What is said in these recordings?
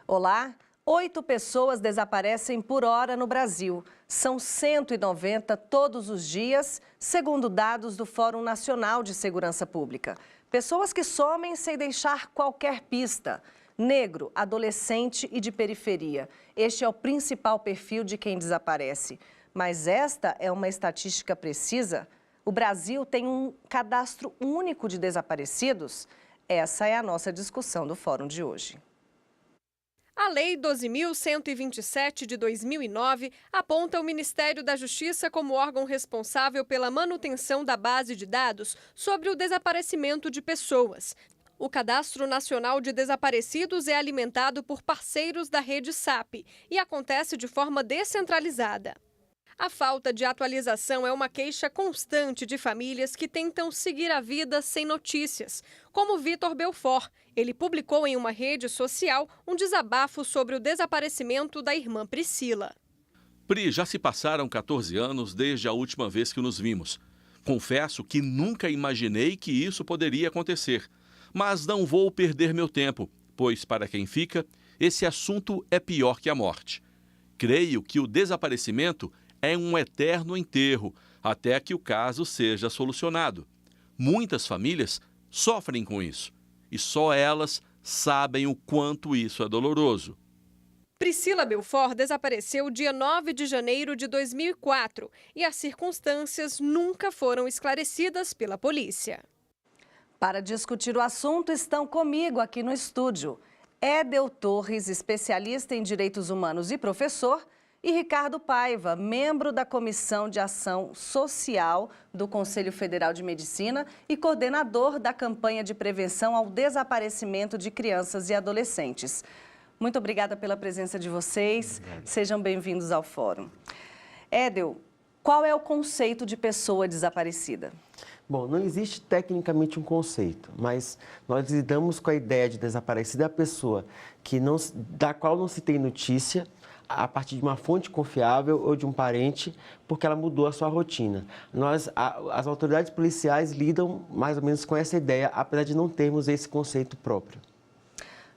Olá! 8 pessoas desaparecem por hora no Brasil. São 190 todos os dias, segundo dados do Fórum Nacional de Segurança Pública. Pessoas que somem sem deixar qualquer pista. Negro, adolescente e de periferia. Este é o principal perfil de quem desaparece. Mas esta é uma estatística precisa? O Brasil tem um cadastro único de desaparecidos? Essa é a nossa discussão do Fórum de hoje. A Lei 12.127 de 2009 aponta o Ministério da Justiça como órgão responsável pela manutenção da base de dados sobre o desaparecimento de pessoas. O Cadastro Nacional de Desaparecidos é alimentado por parceiros da rede SAP e acontece de forma descentralizada. A falta de atualização é uma queixa constante de famílias que tentam seguir a vida sem notícias, como Vitor Belfort. Ele publicou em uma rede social um desabafo sobre o desaparecimento da irmã Priscila. Pri, já se passaram 14 anos desde a última vez que nos vimos. Confesso que nunca imaginei que isso poderia acontecer. Mas não vou perder meu tempo, pois para quem fica, esse assunto é pior que a morte. Creio que o desaparecimento é um eterno enterro, até que o caso seja solucionado. Muitas famílias sofrem com isso, e só elas sabem o quanto isso é doloroso. Priscila Belfort desapareceu dia 9 de janeiro de 2004 e as circunstâncias nunca foram esclarecidas pela polícia. Para discutir o assunto, estão comigo aqui no estúdio Edel Torres, especialista em direitos humanos e professor, e Ricardo Paiva, membro da Comissão de Ação Social do Conselho Federal de Medicina e coordenador da campanha de prevenção ao desaparecimento de crianças e adolescentes. Muito obrigada pela presença de vocês. Sejam bem-vindos ao Fórum. Edel, qual é o conceito de pessoa desaparecida? Bom, não existe tecnicamente um conceito, mas nós lidamos com a ideia de desaparecida a pessoa da qual não se tem notícia a partir de uma fonte confiável ou de um parente, porque ela mudou a sua rotina. As autoridades policiais lidam mais ou menos com essa ideia, apesar de não termos esse conceito próprio.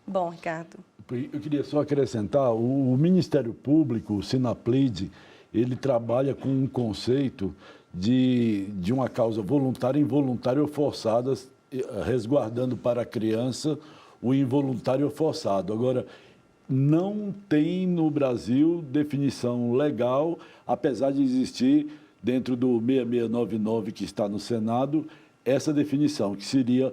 Bom, Ricardo. Eu queria só acrescentar, o Ministério Público, o Sinaplid, ele trabalha com um conceito de uma causa voluntária, involuntária ou forçada, resguardando para a criança o involuntário ou forçado. Agora, não tem no Brasil definição legal, apesar de existir dentro do 6699 que está no Senado, essa definição, que seria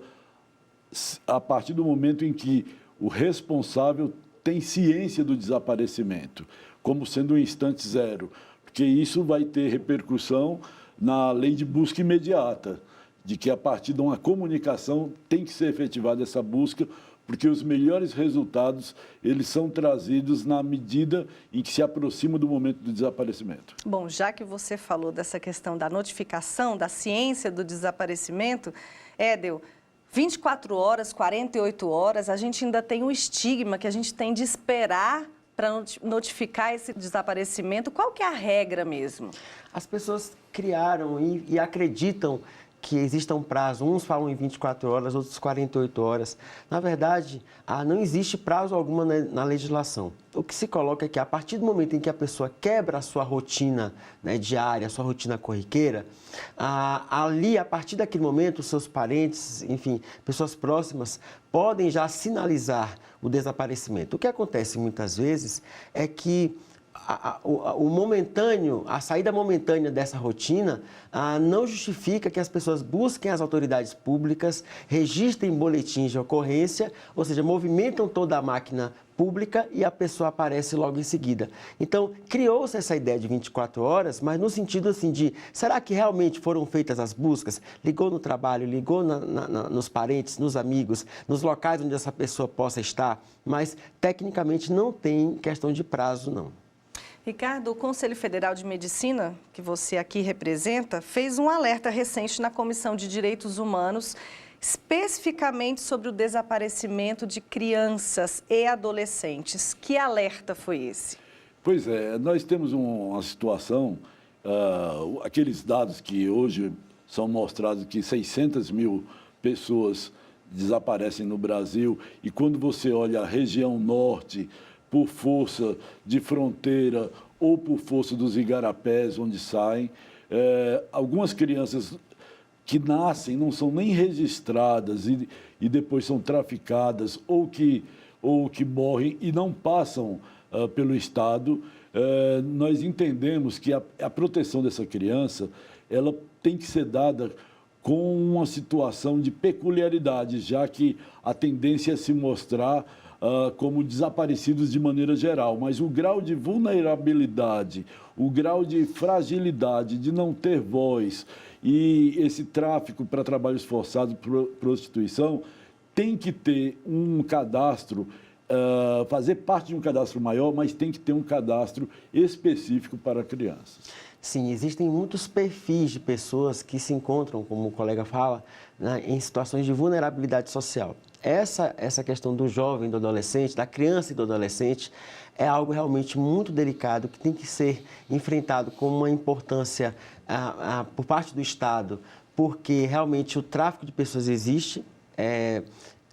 a partir do momento em que o responsável tem ciência do desaparecimento, como sendo um instante zero, porque isso vai ter repercussão na lei de busca imediata, de que a partir de uma comunicação tem que ser efetivada essa busca, porque os melhores resultados, eles são trazidos na medida em que se aproxima do momento do desaparecimento. Bom, já que você falou dessa questão da notificação, da ciência do desaparecimento, Edel, 24 horas, 48 horas, a gente ainda tem um estigma que a gente tem de esperar para notificar esse desaparecimento. Qual que é a regra mesmo? As pessoas criaram e acreditam que exista um prazo, uns falam em 24 horas, outros 48 horas. Na verdade, não existe prazo alguma na legislação. O que se coloca é que a partir do momento em que a pessoa quebra a sua rotina, né, diária, a sua rotina corriqueira, ali, a partir daquele momento, os seus parentes, enfim, pessoas próximas, podem já sinalizar o desaparecimento. O que acontece muitas vezes é que a saída momentânea dessa rotina não justifica que as pessoas busquem as autoridades públicas, registrem boletins de ocorrência, ou seja, movimentam toda a máquina pública e a pessoa aparece logo em seguida. Então, criou-se essa ideia de 24 horas, mas no sentido assim de, será que realmente foram feitas as buscas? Ligou no trabalho, ligou nos parentes, nos amigos, nos locais onde essa pessoa possa estar, mas tecnicamente não tem questão de prazo, não. Ricardo, o Conselho Federal de Medicina, que você aqui representa, fez um alerta recente na Comissão de Direitos Humanos, especificamente sobre o desaparecimento de crianças e adolescentes. Que alerta foi esse? Pois é, nós temos uma situação, aqueles dados que hoje são mostrados que 600 mil pessoas desaparecem no Brasil, e quando você olha a região norte, por força de fronteira ou por força dos igarapés, onde saem, algumas crianças que nascem não são nem registradas e depois são traficadas ou que morrem e não passam pelo Estado. Nós entendemos que a proteção dessa criança ela tem que ser dada com uma situação de peculiaridade, já que a tendência é se mostrar como desaparecidos de maneira geral, mas o grau de vulnerabilidade, o grau de fragilidade, de não ter voz e esse tráfico para trabalhos forçados, prostituição, tem que ter um cadastro, fazer parte de um cadastro maior, mas tem que ter um cadastro específico para crianças. Sim, existem muitos perfis de pessoas que se encontram, como o colega fala, em situações de vulnerabilidade social. Essa questão do jovem, do adolescente, da criança e do adolescente, é algo realmente muito delicado, que tem que ser enfrentado com uma importância por parte do Estado, porque realmente o tráfico de pessoas existe,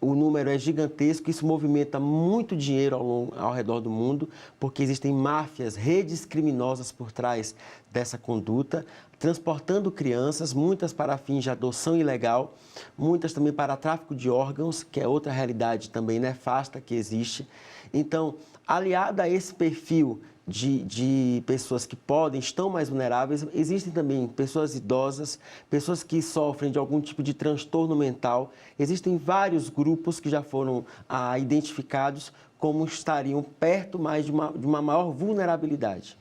o número é gigantesco, isso movimenta muito dinheiro ao redor do mundo, porque existem máfias, redes criminosas por trás dessa conduta, transportando crianças, muitas para fins de adoção ilegal, muitas também para tráfico de órgãos, que é outra realidade também nefasta que existe. Então, aliado a esse perfil de pessoas que estão mais vulneráveis, existem também pessoas idosas, pessoas que sofrem de algum tipo de transtorno mental. Existem vários grupos que já foram identificados como estariam perto mais de uma maior vulnerabilidade.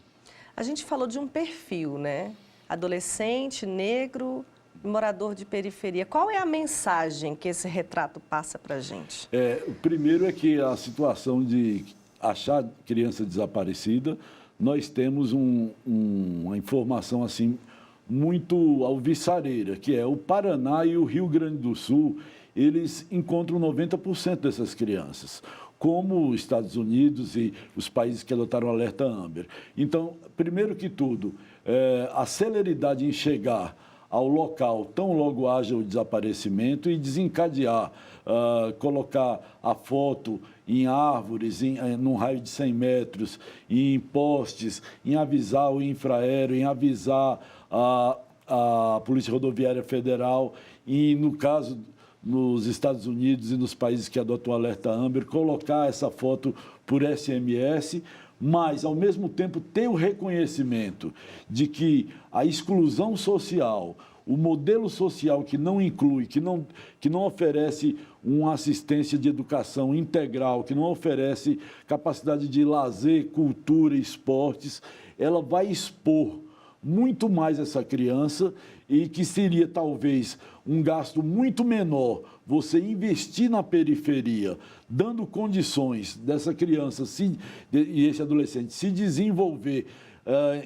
A gente falou de um perfil, né? Adolescente, negro, morador de periferia. Qual é a mensagem que esse retrato passa para a gente? O primeiro é que a situação de achar criança desaparecida, nós temos uma informação assim muito alvissareira, que é o Paraná e o Rio Grande do Sul, eles encontram 90% dessas crianças, como os Estados Unidos e os países que adotaram o alerta Amber. Então, primeiro que tudo, a celeridade em chegar ao local tão logo haja o desaparecimento e desencadear, colocar a foto em árvores, num raio de 100 metros, em postes, em avisar o infraero, em avisar a Polícia Rodoviária Federal e, no caso, nos Estados Unidos e nos países que adotam o alerta Amber, colocar essa foto por SMS, mas, ao mesmo tempo, ter o reconhecimento de que a exclusão social, o modelo social que não inclui, que não oferece uma assistência de educação integral, que não oferece capacidade de lazer, cultura, esportes, ela vai expor muito mais essa criança e que seria talvez um gasto muito menor você investir na periferia, dando condições dessa criança e esse adolescente se desenvolver,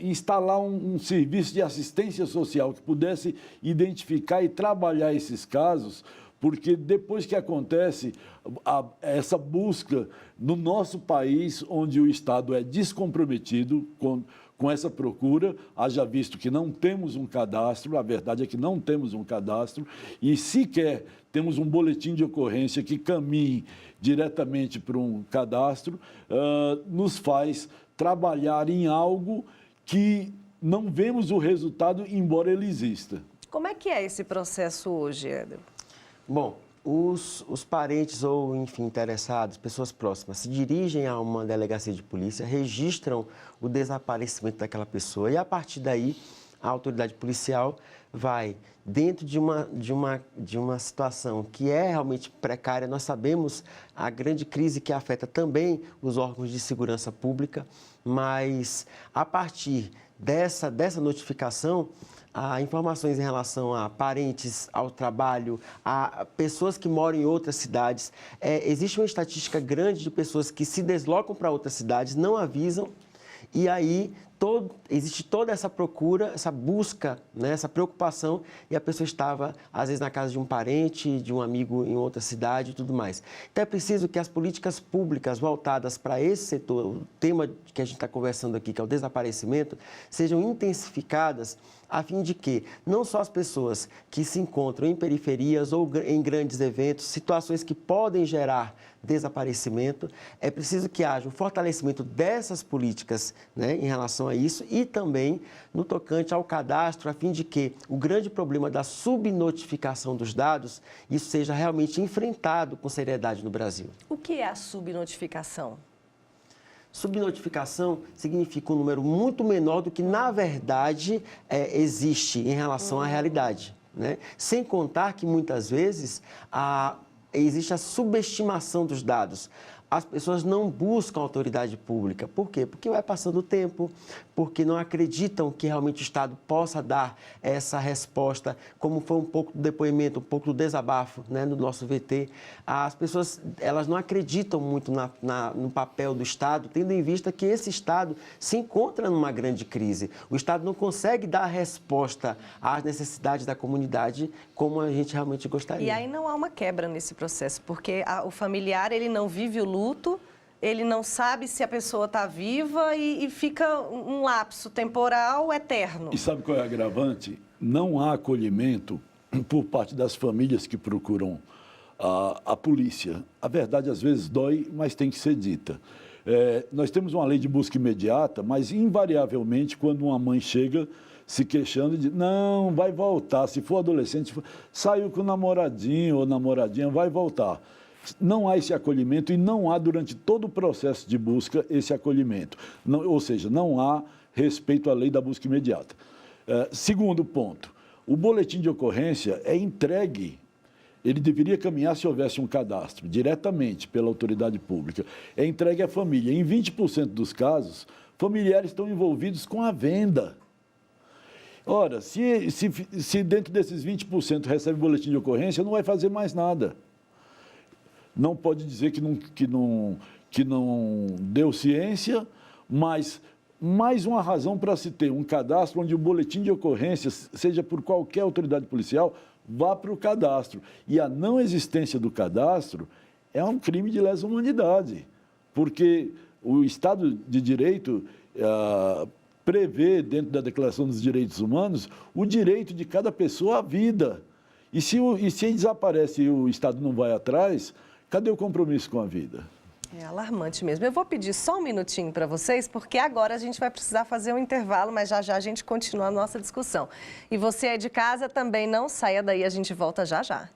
instalar um serviço de assistência social que pudesse identificar e trabalhar esses casos, porque depois que acontece essa busca no nosso país, onde o Estado é descomprometido com essa procura, haja visto que não temos um cadastro, a verdade é que não temos um cadastro, e sequer temos um boletim de ocorrência que caminhe diretamente para um cadastro, nos faz trabalhar em algo que não vemos o resultado, embora ele exista. Como é que é esse processo hoje, Éder? Bom, os parentes ou, enfim, interessados, pessoas próximas, se dirigem a uma delegacia de polícia, registram o desaparecimento daquela pessoa e, a partir daí, a autoridade policial vai, dentro de uma situação que é realmente precária, nós sabemos a grande crise que afeta também os órgãos de segurança pública, mas, a partir dessa notificação, há informações em relação a parentes, ao trabalho, a pessoas que moram em outras cidades. Existe uma estatística grande de pessoas que se deslocam para outras cidades, não avisam e aí existe toda essa procura, essa busca, né, essa preocupação, e a pessoa estava, às vezes, na casa de um parente, de um amigo em outra cidade e tudo mais. Então, é preciso que as políticas públicas voltadas para esse setor, o tema que a gente está conversando aqui, que é o desaparecimento, sejam intensificadas a fim de que não só as pessoas que se encontram em periferias ou em grandes eventos, situações que podem gerar desaparecimento, é preciso que haja um fortalecimento dessas políticas, né, em relação a isso, e também no tocante ao cadastro, a fim de que o grande problema da subnotificação dos dados, isso seja realmente enfrentado com seriedade no Brasil. O que é a subnotificação? Subnotificação significa um número muito menor do que, na verdade, existe em relação à realidade, né? Sem contar que, muitas vezes, existe a subestimação dos dados. As pessoas não buscam autoridade pública. Por quê? Porque vai passando o tempo, porque não acreditam que realmente o Estado possa dar essa resposta, como foi um pouco do depoimento, um pouco do desabafo, né, no nosso VT. As pessoas, elas não acreditam muito no papel do Estado, tendo em vista que esse Estado se encontra numa grande crise. O Estado não consegue dar a resposta às necessidades da comunidade como a gente realmente gostaria. E aí não há uma quebra nesse processo, porque o familiar, ele não vive o luto, ele não sabe se a pessoa está viva e fica um lapso temporal eterno. E sabe qual é o agravante? Não há acolhimento por parte das famílias que procuram a polícia. A verdade, às vezes, dói, mas tem que ser dita. Nós temos uma lei de busca imediata, mas, invariavelmente, quando uma mãe chega se queixando, diz, não, vai voltar. Se for adolescente, saiu com o namoradinho ou namoradinha, vai voltar. Não há esse acolhimento e não há, durante todo o processo de busca, esse acolhimento. Ou seja, não há respeito à lei da busca imediata. Segundo ponto, o boletim de ocorrência é entregue, ele deveria caminhar se houvesse um cadastro, diretamente pela autoridade pública. É entregue à família. Em 20% dos casos, familiares estão envolvidos com a venda. Ora, se dentro desses 20% recebe boletim de ocorrência, não vai fazer mais nada. Não pode dizer que não deu ciência, mas mais uma razão para se ter um cadastro onde o boletim de ocorrência, seja por qualquer autoridade policial, vá para o cadastro. E a não existência do cadastro é um crime de lesa humanidade, porque o Estado de Direito prevê, dentro da Declaração dos Direitos Humanos, o direito de cada pessoa à vida. E se desaparece e o Estado não vai atrás, cadê o compromisso com a vida? É alarmante mesmo. Eu vou pedir só um minutinho para vocês, porque agora a gente vai precisar fazer um intervalo, mas já já a gente continua a nossa discussão. E você aí de casa também não saia daí, a gente volta já já.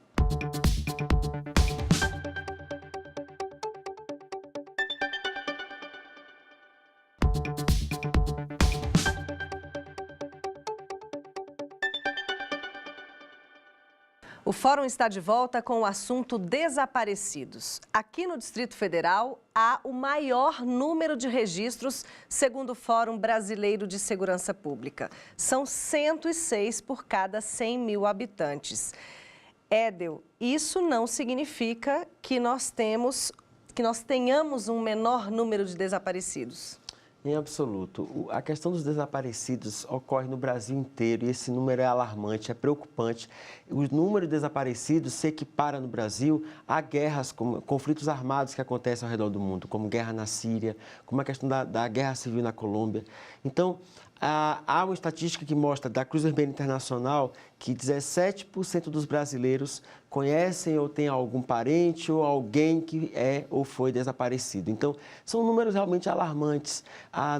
O Fórum está de volta com o assunto desaparecidos. Aqui no Distrito Federal, há o maior número de registros, segundo o Fórum Brasileiro de Segurança Pública. São 106 por cada 100 mil habitantes. Édel, isso não significa que nós tenhamos um menor número de desaparecidos. Em absoluto. A questão dos desaparecidos ocorre no Brasil inteiro e esse número é alarmante, é preocupante. O número de desaparecidos se equipara no Brasil a guerras, como conflitos armados que acontecem ao redor do mundo, como guerra na Síria, como a questão da guerra civil na Colômbia. Então, há uma estatística que mostra, da Cruz Vermelha Internacional, que 17% dos brasileiros conhecem ou têm algum parente ou alguém que é ou foi desaparecido. Então, são números realmente alarmantes.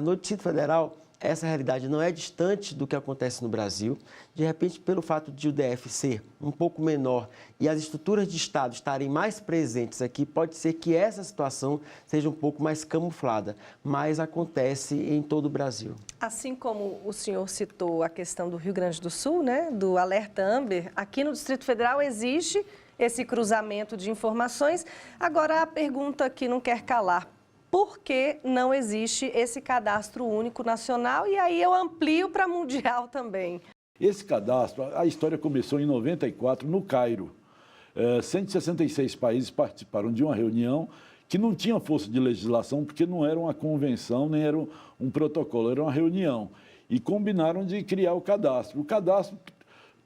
No Distrito Federal, essa realidade não é distante do que acontece no Brasil. De repente, pelo fato de o DF ser um pouco menor e as estruturas de Estado estarem mais presentes aqui, pode ser que essa situação seja um pouco mais camuflada, mas acontece em todo o Brasil. Assim como o senhor citou a questão do Rio Grande do Sul, né, do alerta Amber, aqui no Distrito Federal existe esse cruzamento de informações. Agora, a pergunta que não quer calar: por que não existe esse cadastro único nacional? E aí eu amplio para mundial também. Esse cadastro, a história começou em 94, no Cairo. 166 países participaram de uma reunião que não tinha força de legislação, porque não era uma convenção, nem era um protocolo, era uma reunião. E combinaram de criar o cadastro. O cadastro,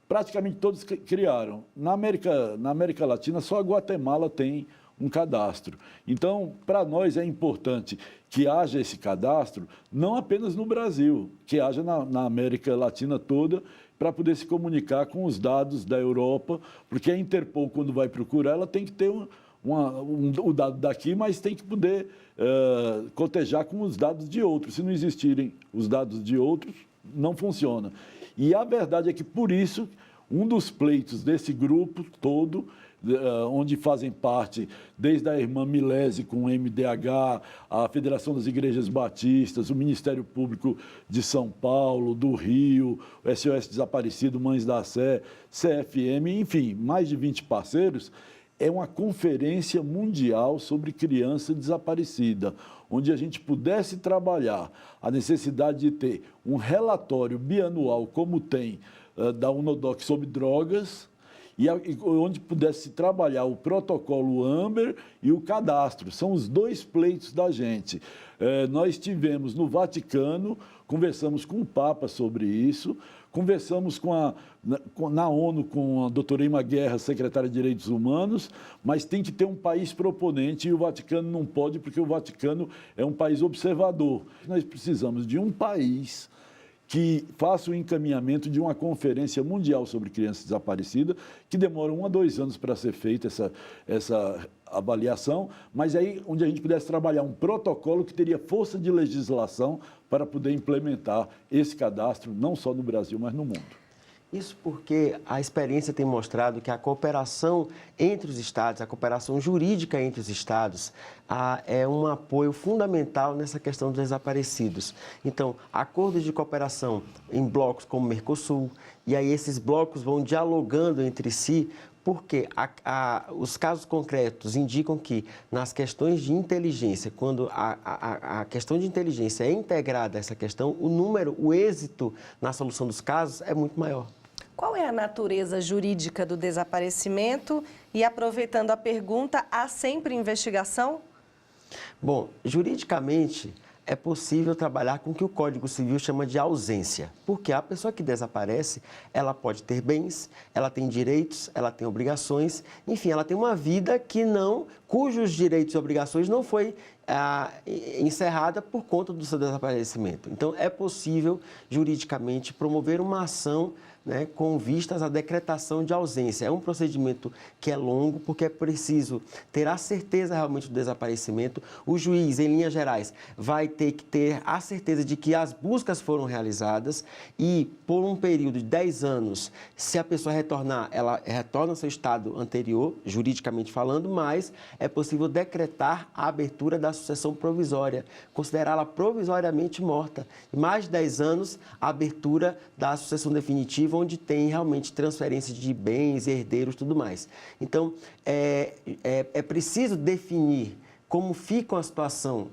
praticamente todos criaram. Na América Latina, só a Guatemala tem um cadastro. Então, para nós é importante que haja esse cadastro, não apenas no Brasil, que haja na América Latina toda, para poder se comunicar com os dados da Europa, porque a Interpol, quando vai procurar, ela tem que ter o dado daqui, mas tem que poder cotejar com os dados de outros. Se não existirem os dados de outros, não funciona. E a verdade é que, por isso, um dos pleitos desse grupo todo, onde fazem parte desde a irmã Milese com o MDH, a Federação das Igrejas Batistas, o Ministério Público de São Paulo, do Rio, o SOS Desaparecido, Mães da Sé, CFM, enfim, mais de 20 parceiros, é uma conferência mundial sobre criança desaparecida, onde a gente pudesse trabalhar a necessidade de ter um relatório bianual, como tem da UNODOC sobre drogas, e onde pudesse trabalhar o protocolo AMBER e o cadastro. São os dois pleitos da gente. Nós estivemos no Vaticano, conversamos com o Papa sobre isso, conversamos na ONU com a doutora Ima Guerra, secretária de Direitos Humanos, mas tem que ter um país proponente e o Vaticano não pode, porque o Vaticano é um país observador. Nós precisamos de um país que faça o encaminhamento de uma conferência mundial sobre crianças desaparecidas, que demora 1 a 2 anos para ser feita essa avaliação, mas aí onde a gente pudesse trabalhar um protocolo que teria força de legislação para poder implementar esse cadastro, não só no Brasil, mas no mundo. Isso porque a experiência tem mostrado que a cooperação entre os estados, a cooperação jurídica entre os estados, é um apoio fundamental nessa questão dos desaparecidos. Então, acordos de cooperação em blocos como o Mercosul, e aí esses blocos vão dialogando entre si, porque os casos concretos indicam que nas questões de inteligência, quando a questão de inteligência é integrada a essa questão, o êxito na solução dos casos é muito maior. Qual é a natureza jurídica do desaparecimento? E, aproveitando a pergunta, há sempre investigação? Bom, juridicamente, é possível trabalhar com o que o Código Civil chama de ausência. Porque a pessoa que desaparece, ela pode ter bens, ela tem direitos, ela tem obrigações, enfim, ela tem uma vida cujos direitos e obrigações não foi encerrada por conta do seu desaparecimento. Então, é possível, juridicamente, promover uma ação, né, com vistas à decretação de ausência. É um procedimento que é longo, porque é preciso ter a certeza realmente do desaparecimento. O juiz, em linhas gerais, vai ter que ter a certeza de que as buscas foram realizadas e, por um período de 10 anos, se a pessoa retornar, ela retorna ao seu estado anterior, juridicamente falando, mas é possível decretar a abertura da sucessão provisória, considerá-la provisoriamente morta. E mais de 10 anos, a abertura da sucessão definitiva, onde tem realmente transferência de bens, herdeiros e tudo mais. Então, é preciso definir como fica a situação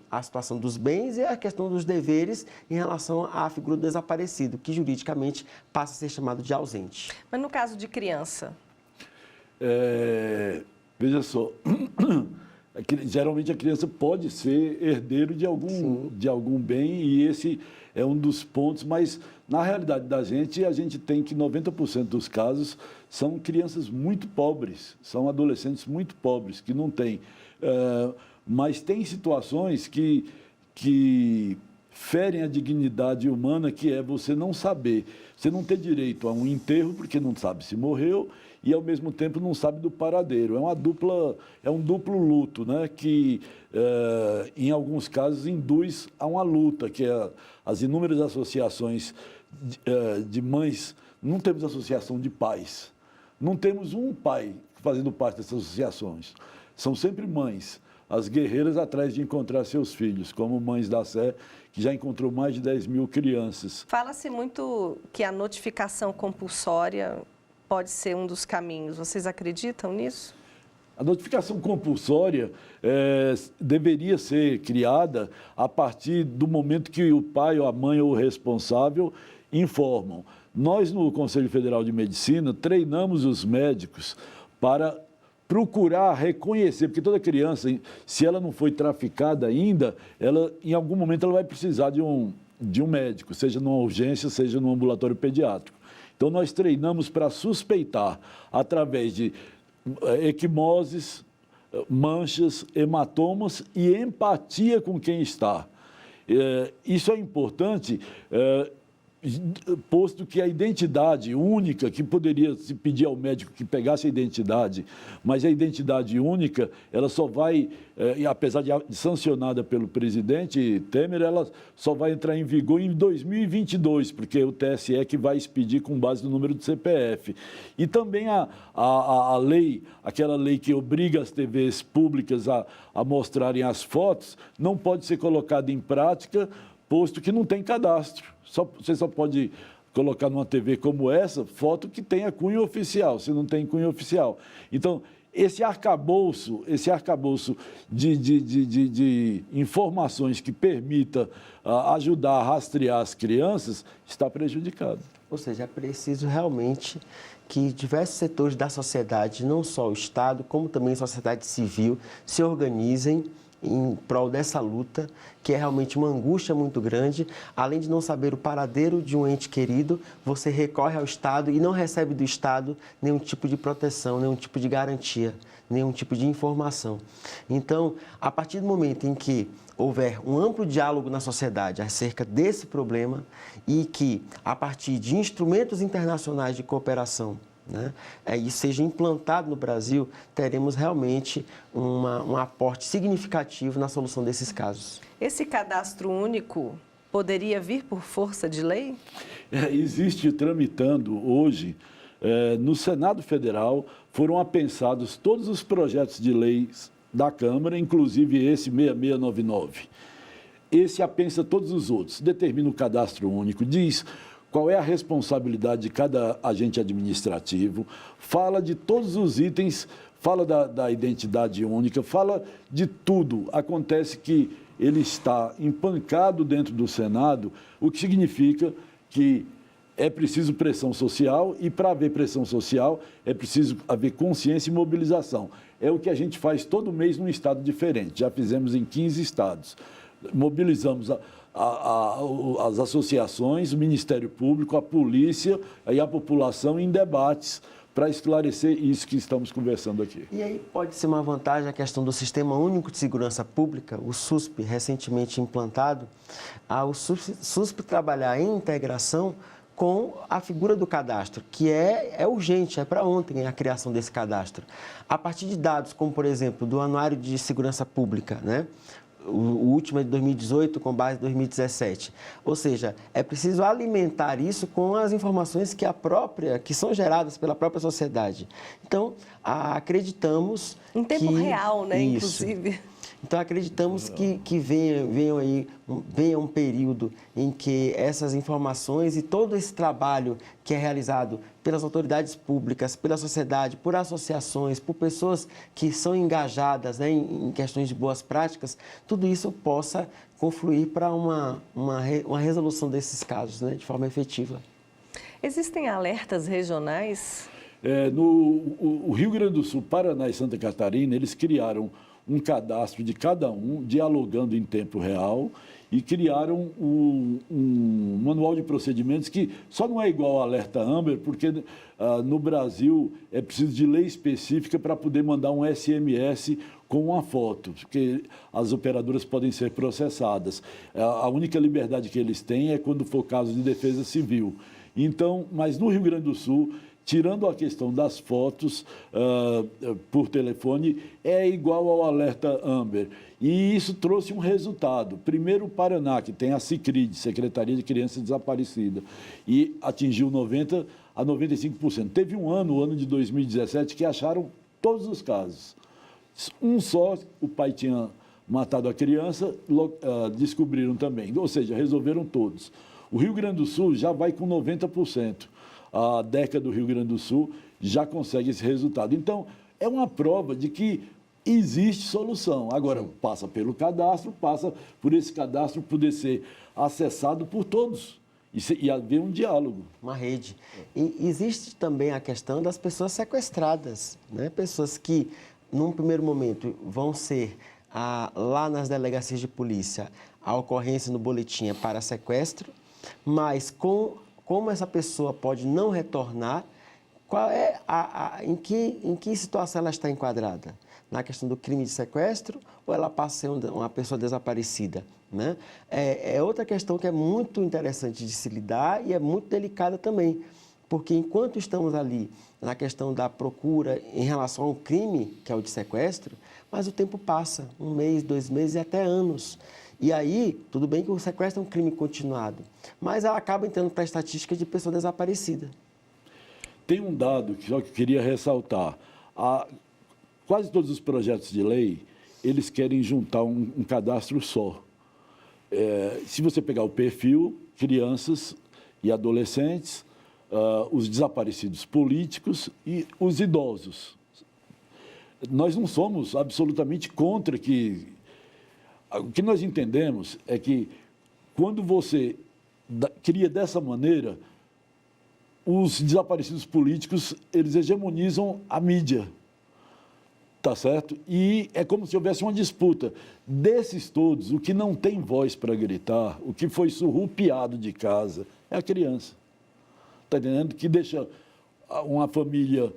dos bens e a questão dos deveres em relação à figura do desaparecido, que juridicamente passa a ser chamado de ausente. Mas no caso de criança? Veja só, geralmente a criança pode ser herdeiro de algum bem, e esse é um dos pontos, mas na realidade da gente, a gente tem que 90% dos casos são crianças muito pobres, são adolescentes muito pobres, que não têm. Mas tem situações que ferem a dignidade humana, que é você não saber, você não ter direito a um enterro, porque não sabe se morreu, e ao mesmo tempo não sabe do paradeiro. É um duplo luto, né? Que em alguns casos induz a uma luta, que é as inúmeras associações de mães. Não temos associação de pais, não temos um pai fazendo parte dessas associações, são sempre mães, as guerreiras atrás de encontrar seus filhos, como Mães da Sé, que já encontrou mais de 10 mil crianças. Fala-se muito que a notificação compulsória pode ser um dos caminhos. Vocês acreditam nisso? A notificação compulsória deveria ser criada a partir do momento que o pai ou a mãe ou o responsável informam. Nós, no Conselho Federal de Medicina, treinamos os médicos para procurar reconhecer, porque toda criança, se ela não foi traficada ainda, ela, em algum momento ela vai precisar de um médico, seja numa urgência, seja num ambulatório pediátrico. Então, nós treinamos para suspeitar, através de equimoses, manchas, hematomas e empatia com quem está. Isso é importante, posto que a identidade única, que poderia se pedir ao médico que pegasse a identidade, mas a identidade única, ela só vai, apesar de sancionada pelo presidente Temer, ela só vai entrar em vigor em 2022, porque o TSE é que vai expedir com base no número do CPF. E também a lei, aquela lei que obriga as TVs públicas a mostrarem as fotos, não pode ser colocada em prática, posto que não tem cadastro. Você só pode colocar numa TV como essa foto que tenha cunho oficial, se não tem cunho oficial. Então, esse arcabouço de informações que permita ajudar a rastrear as crianças está prejudicado. Ou seja, é preciso realmente que diversos setores da sociedade, não só o Estado, como também a sociedade civil, se organizem em prol dessa luta, que é realmente uma angústia muito grande. Além de não saber o paradeiro de um ente querido, você recorre ao Estado e não recebe do Estado nenhum tipo de proteção, nenhum tipo de garantia, nenhum tipo de informação. Então, a partir do momento em que houver um amplo diálogo na sociedade acerca desse problema e que, a partir de instrumentos internacionais de cooperação, e seja implantado no Brasil, teremos realmente um aporte significativo na solução desses casos. Esse cadastro único poderia vir por força de lei? Existe tramitando hoje, no Senado Federal, foram apensados todos os projetos de leis da Câmara, inclusive esse 6699. Esse apensa todos os outros, determina o cadastro único, diz qual é a responsabilidade de cada agente administrativo, fala de todos os itens, fala da identidade única, fala de tudo. Acontece que ele está empancado dentro do Senado, o que significa que é preciso pressão social e, para haver pressão social, é preciso haver consciência e mobilização. É o que a gente faz todo mês num estado diferente. Já fizemos em 15 estados. Mobilizamos as associações, o Ministério Público, a polícia e a população em debates para esclarecer isso que estamos conversando aqui. E aí pode ser uma vantagem a questão do Sistema Único de Segurança Pública, o SUSP, recentemente implantado, o SUSP trabalhar em integração com a figura do cadastro, que é urgente, é para ontem a criação desse cadastro. A partir de dados como, por exemplo, do Anuário de Segurança Pública, o último é de 2018, com base em 2017. Ou seja, é preciso alimentar isso com as informações que são geradas pela própria sociedade. Então, acreditamos em tempo real, isso. Inclusive. Então, acreditamos que venha um período em que essas informações e todo esse trabalho que é realizado pelas autoridades públicas, pela sociedade, por associações, por pessoas que são engajadas em questões de boas práticas, tudo isso possa confluir para uma resolução desses casos, de forma efetiva. Existem alertas regionais? No Rio Grande do Sul, Paraná e Santa Catarina, eles criaram um cadastro de cada um, dialogando em tempo real, e criaram um manual de procedimentos que só não é igual ao Alerta Amber, porque no Brasil é preciso de lei específica para poder mandar um SMS com uma foto, porque as operadoras podem ser processadas. A única liberdade que eles têm é quando for caso de defesa civil. Então, mas no Rio Grande do Sul, tirando a questão das fotos por telefone, é igual ao Alerta Amber. E isso trouxe um resultado. Primeiro, o Paraná, que tem a CICRID, Secretaria de Criança Desaparecida, e atingiu 90% a 95%. Teve um ano, o ano de 2017, que acharam todos os casos. Um só, o pai tinha matado a criança, descobriram também. Ou seja, resolveram todos. O Rio Grande do Sul já vai com 90%. A DECA do Rio Grande do Sul já consegue esse resultado. Então, é uma prova de que existe solução. Agora, passa pelo cadastro, passa por esse cadastro poder ser acessado por todos. e haver um diálogo. Uma rede. E existe também a questão das pessoas sequestradas, né? Pessoas que, num primeiro momento, vão ser lá nas delegacias de polícia, a ocorrência no boletim é para sequestro, mas como essa pessoa pode não retornar, qual é em que situação ela está enquadrada? Na questão do crime de sequestro ou ela passa a ser uma pessoa desaparecida? Né? É outra questão que é muito interessante de se lidar e é muito delicada também, porque enquanto estamos ali na questão da procura em relação ao crime, que é o de sequestro, mas o tempo passa, 1 mês, 2 meses e até anos. E aí, tudo bem que o sequestro é um crime continuado, mas ela acaba entrando para a estatística de pessoa desaparecida. Tem um dado que eu queria ressaltar. Quase todos os projetos de lei, eles querem juntar um cadastro só. Se você pegar o perfil, crianças e adolescentes, os desaparecidos políticos e os idosos. Nós não somos absolutamente contra que... O que nós entendemos é que, quando você cria dessa maneira, os desaparecidos políticos, eles hegemonizam a mídia. Tá certo? E é como se houvesse uma disputa. Desses todos, o que não tem voz para gritar, o que foi surrupiado de casa, é a criança. Está entendendo? Que deixa uma família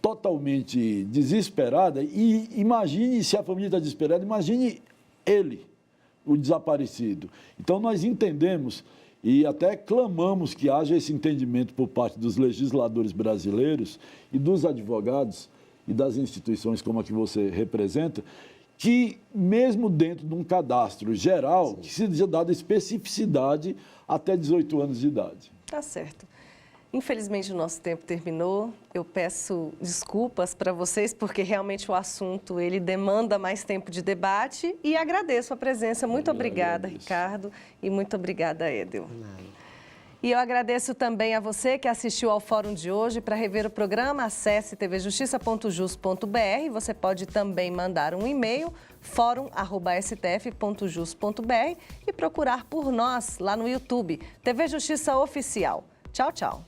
totalmente desesperada. E imagine, se a família está desesperada, imagine ele, o desaparecido. Então, nós entendemos e até clamamos que haja esse entendimento por parte dos legisladores brasileiros e dos advogados e das instituições como a que você representa, que mesmo dentro de um cadastro geral, sim, que seja dada especificidade até 18 anos de idade. Tá certo. Infelizmente, o nosso tempo terminou. Eu peço desculpas para vocês, porque realmente o assunto ele demanda mais tempo de debate e agradeço a presença. Muito obrigada, Ricardo, e muito obrigada, Edel. E eu agradeço também a você que assistiu ao Fórum de hoje. Para rever o programa, acesse tvjustiça.jus.br. Você pode também mandar um e-mail, forum@stf.jus.br, e procurar por nós lá no YouTube, TV Justiça Oficial. Tchau, tchau.